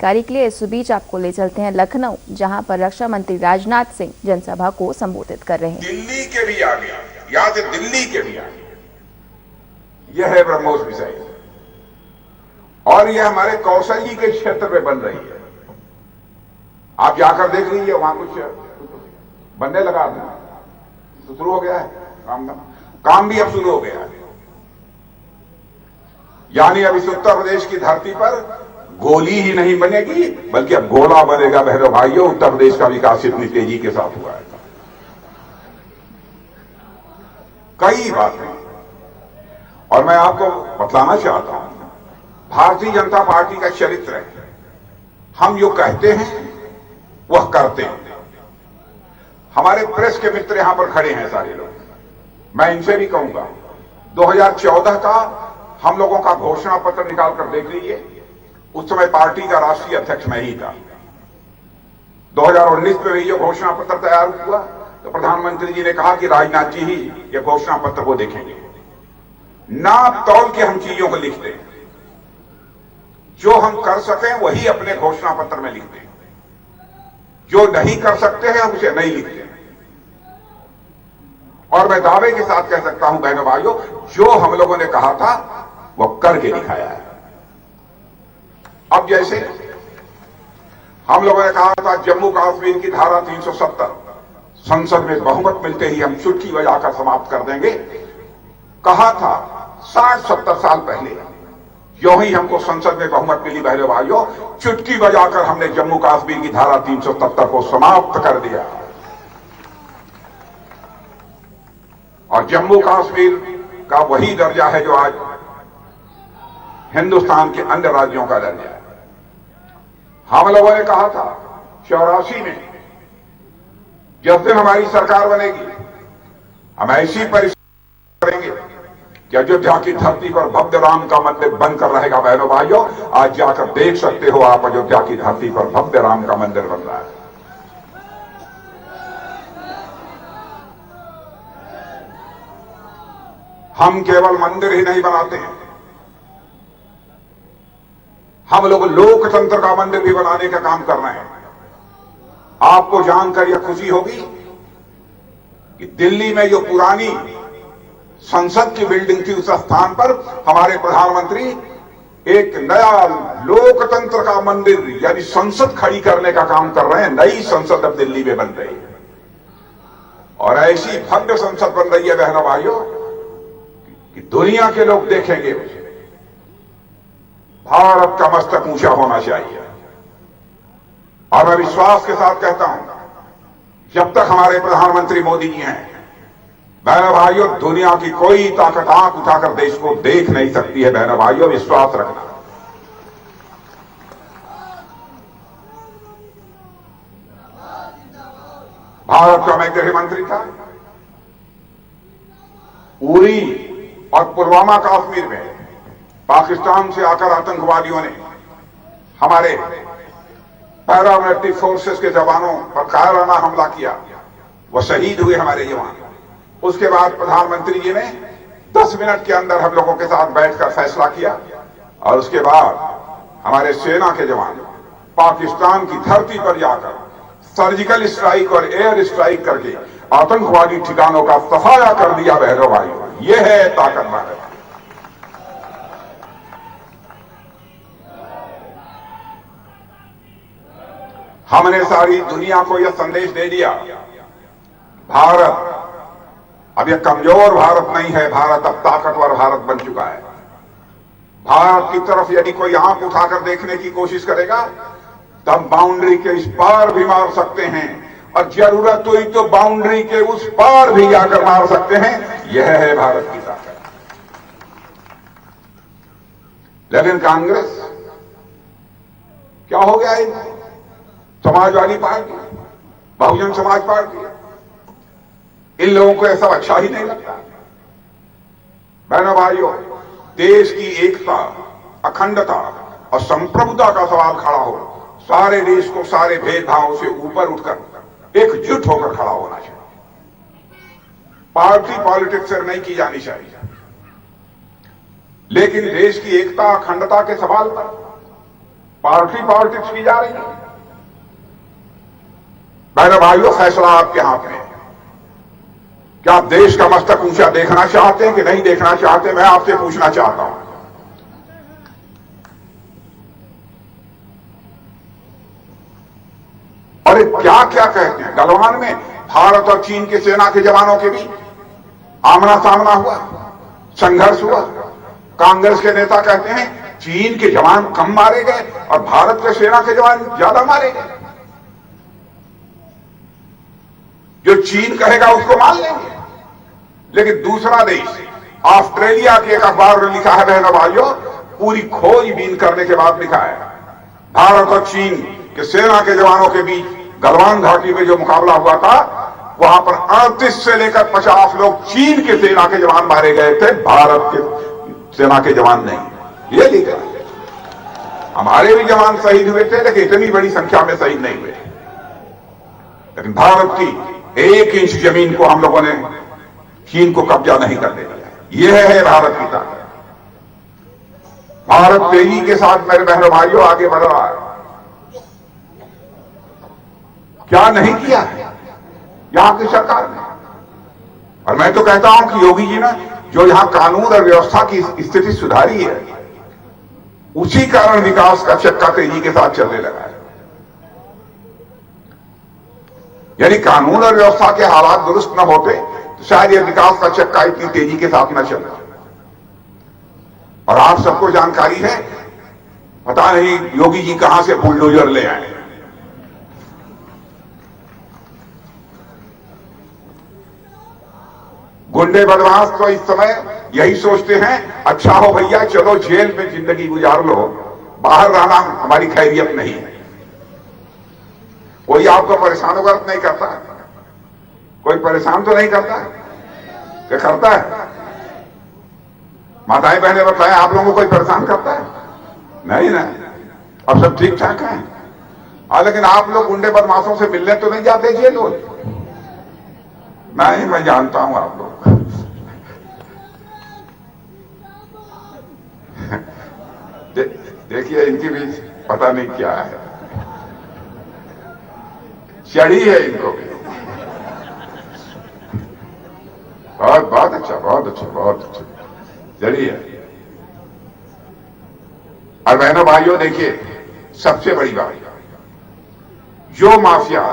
जानकारी के लिए इस बीच आपको ले चलते हैं लखनऊ, जहां पर रक्षा मंत्री राजनाथ सिंह जनसभा को संबोधित कर रहे हैं। दिल्ली के भी आगे, यहां से दिल्ली के भी आगे यह है ब्रह्मोस मिसाइल, और यह हमारे कौशल जी के क्षेत्र में बन रही है। आप जाकर देख लीजिए, वहां कुछ बनने लगा तो शुरू हो गया है काम भी अब शुरू हो गया है। यानी अब इस उत्तर प्रदेश की धरती पर गोली ही नहीं बनेगी, बल्कि अब गोला बनेगा। बहनों भाइयों, उत्तर प्रदेश का विकास इतनी तेजी के साथ हुआ है। कई बातें, और मैं आपको बतलाना चाहता हूं, भारतीय जनता पार्टी का चरित्र है, हम जो कहते हैं वह करते हैं। हमारे प्रेस के मित्र यहां पर खड़े हैं सारे लोग, मैं इनसे भी कहूंगा 2014 का हम लोगों का घोषणा पत्र निकाल कर देख लीजिए। उस समय पार्टी का राष्ट्रीय अध्यक्ष मैं ही था। 2019 में जो घोषणा पत्र तैयार हुआ तो प्रधानमंत्री जी ने कहा कि राजनाथ जी ही ये घोषणा पत्र को देखेंगे। नाप तौल के हम चीजों को लिखते हैं, जो हम कर सकें वही अपने घोषणा पत्र में लिखते हैं, जो नहीं कर सकते हैं हम उसे नहीं लिखते। और मैं दावे के साथ कह सकता हूं बहनों भाइयों, जो हम लोगों ने कहा था वो करके दिखाया है। अब जैसे हम लोगों ने कहा था जम्मू कश्मीर की धारा 370 संसद में बहुमत मिलते ही हम चुटकी बजाकर समाप्त कर देंगे, कहा था 60-70 साल पहले। जो ही हमको संसद में बहुमत मिली बहनों भाइयों, चुटकी बजाकर हमने जम्मू कश्मीर की धारा 370 को समाप्त कर दिया। और जम्मू कश्मीर का वही दर्जा है जो आज हिंदुस्तान के अन्य राज्यों का दर्जा है। हम लोगों ने कहा था 84 में, जिस दिन हमारी सरकार बनेगी हम ऐसी परिस्थिति करेंगे कि अयोध्या की धरती पर भव्य राम का मंदिर बनकर रहेगा। बहनों भाइयों, आज जाकर देख सकते हो आप, अयोध्या की धरती पर भव्य राम का मंदिर बन रहा है। हम केवल मंदिर ही नहीं बनाते हैं, हम लोग लोकतंत्र का मंदिर भी बनाने का काम कर रहे हैं। आपको जानकर यह खुशी होगी कि दिल्ली में जो पुरानी संसद की बिल्डिंग थी, उस स्थान पर हमारे प्रधानमंत्री एक नया लोकतंत्र का मंदिर यानी संसद खड़ी करने का काम कर रहे हैं। नई संसद अब दिल्ली में बन रही है, और ऐसी भव्य संसद बन रही है बहनों भाइयों कि दुनिया के लोग देखेंगे। भारत का मस्तक ऊंचा होना चाहिए। और मैं विश्वास के साथ कहता हूं, जब तक हमारे प्रधानमंत्री मोदी जी हैं, बहनों भाइयों, दुनिया की कोई ताकत आंख उठाकर देश को देख नहीं सकती है। बहनों भाइयों, विश्वास रखना। भारत का मैं गृह मंत्री था। उरी और पुलवामा कश्मीर में पाकिस्तान से आकर आतंकवादियों ने हमारे पैरामिलिट्री फोर्सेस के जवानों पर कायराना हमला किया, वो शहीद हुए हमारे जवान। उसके बाद प्रधानमंत्री जी ने 10 मिनट के अंदर हम लोगों के साथ बैठकर फैसला किया, और उसके बाद हमारे सेना के जवान पाकिस्तान की धरती पर जाकर सर्जिकल स्ट्राइक और एयर स्ट्राइक करके आतंकवादी ठिकानों का सफाया कर दिया। बहनों भाइयों, यह है ताकत भारत। हमने सारी दुनिया को यह संदेश दे दिया, भारत अब यह कमजोर भारत नहीं है, भारत अब ताकतवर भारत बन चुका है। भारत की तरफ यदि कोई आंख उठाकर देखने की कोशिश करेगा तब बाउंड्री के इस पार भी मार सकते हैं, और जरूरत हुई तो बाउंड्री के उस पार भी जाकर मार सकते हैं। यह है भारत की ताकत। लेकिन कांग्रेस क्या हो गया इनको? समाजवादी पार्टी, बहुजन समाज पार्टी, इन लोगों को ऐसा अच्छा ही नहीं लगता। बहनों भाइयों, देश की एकता, अखंडता और संप्रभुता का सवाल खड़ा हो, सारे देश को सारे भेदभाव से ऊपर उठकर एकजुट होकर खड़ा होना चाहिए। पार्टी पॉलिटिक्स से नहीं की जानी चाहिए, लेकिन देश की एकता, अखंडता के सवाल पर पार्टी पॉलिटिक्स की जा रही है। मेरे भाइयों, फैसला आपके हाथ में है। क्या आप देश का मस्तक ऊंचा देखना चाहते हैं कि नहीं देखना चाहते? मैं आपसे पूछना चाहता हूं। अरे क्या क्या कहते हैं। गलवान में भारत और चीन के सेना के जवानों के बीच आमना सामना हुआ, संघर्ष हुआ। कांग्रेस के नेता कहते हैं चीन के जवान कम मारे गए और भारत के सेना के जवान ज्यादा मारे गए। जो चीन कहेगा उसको मान लेंगे। लेकिन दूसरा देश ऑस्ट्रेलिया के एक अखबार ने लिखा है, बहनों भाइयों, पूरी खोजबीन करने के बाद लिखा है, भारत और चीन के सेना के जवानों के बीच गलवान घाटी में जो मुकाबला हुआ था, वहां पर 38 से लेकर 50 लोग चीन के सेना के जवान मारे गए थे, भारत के सेना के जवान नहीं। ये लिखा है। हमारे भी जवान शहीद हुए थे, लेकिन इतनी बड़ी संख्या में शहीद नहीं हुए। लेकिन भारत की 1 इंच जमीन को हम लोगों ने चीन को कब्जा नहीं करने दिया। यह है भारत की ताकत। भारत तेजी के साथ मेरे बहनों भाइयों आगे बढ़ रहा है। क्या नहीं किया है यहां की सरकार ने? और मैं तो कहता हूं कि योगी जी ने जो यहां कानून और व्यवस्था की स्थिति सुधारी है, उसी कारण विकास का चक्का तेजी के साथ चलने लगा है। यानी कानून और व्यवस्था के हालात दुरुस्त न होते तो शायद यह विकास का चक्का इतनी तेजी के साथ न चलता। और आप सबको जानकारी है, पता नहीं योगी जी कहां से बुलडोजर ले आए। गुंडे बदमाश तो इस समय यही सोचते हैं, अच्छा हो भैया चलो जेल में जिंदगी गुजार लो, बाहर रहना हमारी खैरियत नहीं है। कोई आपको परेशान वगैरह नहीं करता? कोई परेशान तो नहीं करता? क्या करता है? माताएं बहनें बताएं, आप लोगों को कोई परेशान करता है? नहीं ना, अब सब ठीक ठाक है। लेकिन आप लोग गुंडे बदमाशों से मिलने तो नहीं जाते जेल? नहीं, मैं जानता हूं आप लोग। देखिए इनकी भी पता नहीं क्या है, चढ़ी है इनको भी। बहुत बहुत अच्छा, बहुत अच्छा, बहुत अच्छा, चढ़ी है। और बहनों भाइयों देखिए, सबसे बड़ी बात, जो माफिया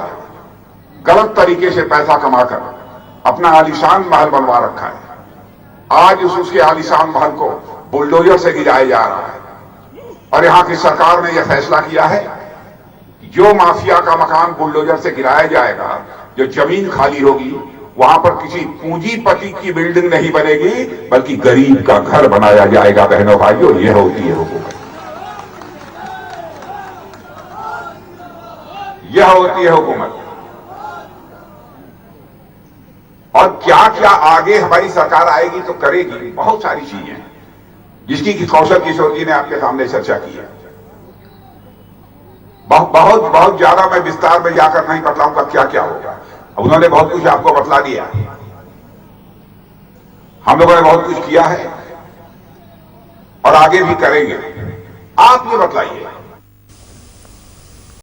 गलत तरीके से पैसा कमाकर अपना आलीशान महल बनवा रखा है, आज उसके आलीशान महल को बुलडोजर से गिराया जा रहा है। और यहां की सरकार ने यह फैसला किया है कि जो माफिया का मकान बुलडोजर से गिराया जाएगा, जो जमीन खाली होगी, वहां पर किसी पूंजीपति की बिल्डिंग नहीं बनेगी, बल्कि गरीब का घर बनाया जाएगा। बहनों भाइयों, यह होती है हुकूमत, यह होती है हुकूमत। और क्या क्या आगे हमारी सरकार आएगी तो करेगी, बहुत सारी चीजें हैं जिसकी कि कौशल किशोर जी ने आपके सामने चर्चा की है। बहुत बहुत ज्यादा मैं विस्तार में जाकर नहीं बतलाऊंगा क्या क्या होगा। उन्होंने बहुत कुछ आपको बतला दिया, हम लोगों ने बहुत कुछ किया है और आगे भी करेंगे। आप ये बतलाइए